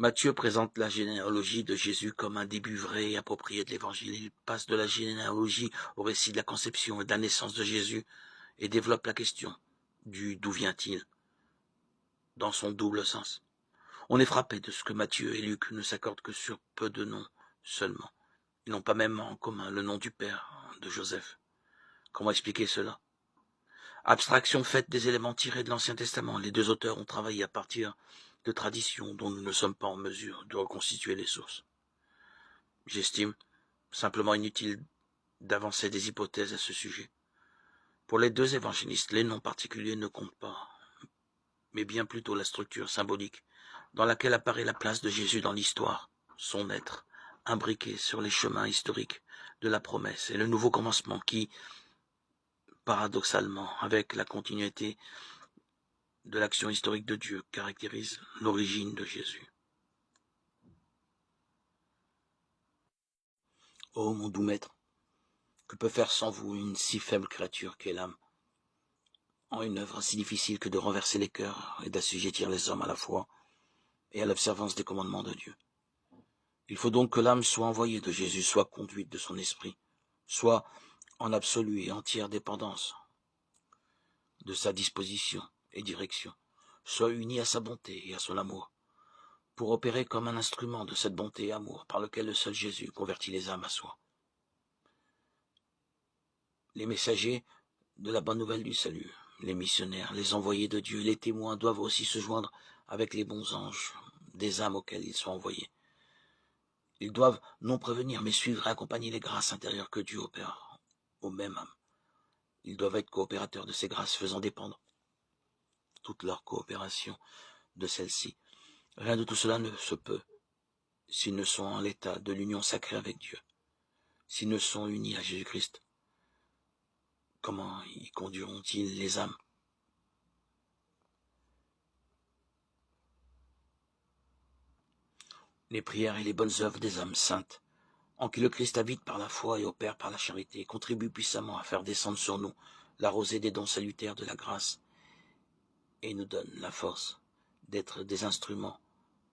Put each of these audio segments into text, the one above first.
Matthieu présente la généalogie de Jésus comme un début vrai et approprié de l'Évangile. Il passe de la généalogie au récit de la conception et de la naissance de Jésus et développe la question du d'où vient-il dans son double sens. On est frappé de ce que Matthieu et Luc ne s'accordent que sur peu de noms seulement. Ils n'ont pas même en commun le nom du père de Joseph. Comment expliquer cela? Abstraction faite des éléments tirés de l'Ancien Testament, les deux auteurs ont travaillé à partir de traditions dont nous ne sommes pas en mesure de reconstituer les sources. J'estime simplement inutile d'avancer des hypothèses à ce sujet. Pour les deux évangélistes, les noms particuliers ne comptent pas, mais bien plutôt la structure symbolique dans laquelle apparaît la place de Jésus dans l'histoire, son être, imbriqué sur les chemins historiques de la promesse et le nouveau commencement qui, paradoxalement, avec la continuité de l'action historique de Dieu, caractérise l'origine de Jésus. Ô mon doux maître, que peut faire sans vous une si faible créature qu'est l'âme, en une œuvre si difficile que de renverser les cœurs et d'assujettir les hommes à la foi et à l'observance des commandements de Dieu. Il faut donc que l'âme soit envoyée de Jésus, soit conduite de son esprit, soit en absolue et entière dépendance de sa disposition et direction, soit unie à sa bonté et à son amour, pour opérer comme un instrument de cette bonté et amour par lequel le seul Jésus convertit les âmes à soi. Les messagers de la bonne nouvelle du salut, les missionnaires, les envoyés de Dieu, les témoins doivent aussi se joindre avec les bons anges des âmes auxquelles ils sont envoyés. Ils doivent non prévenir, mais suivre et accompagner les grâces intérieures que Dieu opère aux mêmes âmes. Ils doivent être coopérateurs de ces grâces, faisant dépendre toute leur coopération de celles-ci. Rien de tout cela ne se peut s'ils ne sont en l'état de l'union sacrée avec Dieu, s'ils ne sont unis à Jésus-Christ. Comment y conduiront-ils les âmes? Les prières et les bonnes œuvres des âmes saintes, en qui le Christ habite par la foi et opère par la charité, contribuent puissamment à faire descendre sur nous la rosée des dons salutaires de la grâce et nous donnent la force d'être des instruments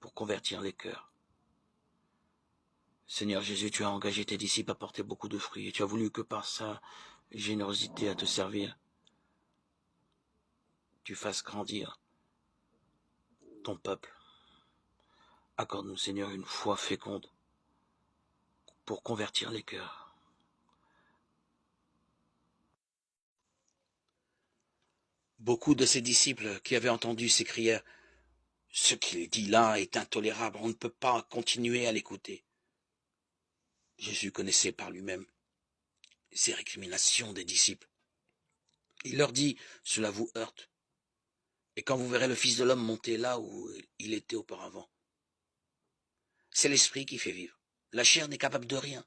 pour convertir les cœurs. Seigneur Jésus, tu as engagé tes disciples à porter beaucoup de fruits et tu as voulu que par sa générosité à te servir, tu fasses grandir ton peuple. Accorde-nous, Seigneur, une foi féconde pour convertir les cœurs. Beaucoup de ses disciples qui avaient entendu s'écrièrent « Ce qu'il dit là est intolérable, on ne peut pas continuer à l'écouter. » Jésus connaissait par lui-même ces récriminations des disciples. Il leur dit « Cela vous heurte. Et quand vous verrez le Fils de l'homme monter là où il était auparavant. C'est l'esprit qui fait vivre. La chair n'est capable de rien.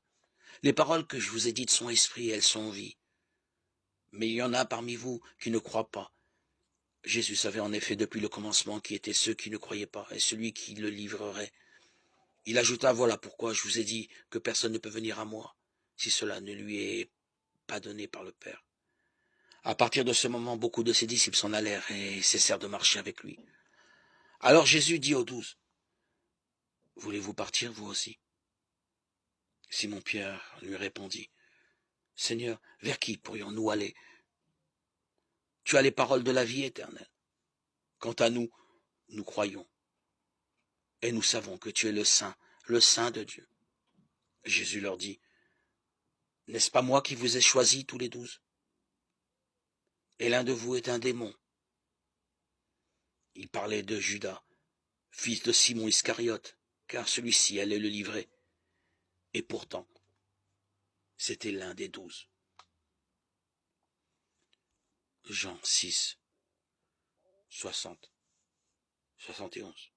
Les paroles que je vous ai dites sont esprit et elles sont vie. Mais il y en a parmi vous qui ne croient pas. » Jésus savait en effet depuis le commencement qui étaient ceux qui ne croyaient pas et celui qui le livrerait. Il ajouta, voilà pourquoi je vous ai dit que personne ne peut venir à moi si cela ne lui est pas donné par le Père. À partir de ce moment, beaucoup de ses disciples s'en allèrent et cessèrent de marcher avec lui. Alors Jésus dit aux 12, « Voulez-vous partir vous aussi ?» Simon-Pierre lui répondit, « Seigneur, vers qui pourrions-nous aller? Tu as les paroles de la vie éternelle. Quant à nous, nous croyons. Et nous savons que tu es le Saint de Dieu. » Jésus leur dit, « N'est-ce pas moi qui vous ai choisis tous les 12? Et l'un de vous est un démon. » Il parlait de Judas, fils de Simon Iscariote, car celui-ci allait le livrer. Et pourtant, c'était l'un des 12. Jean 6, 60, 71.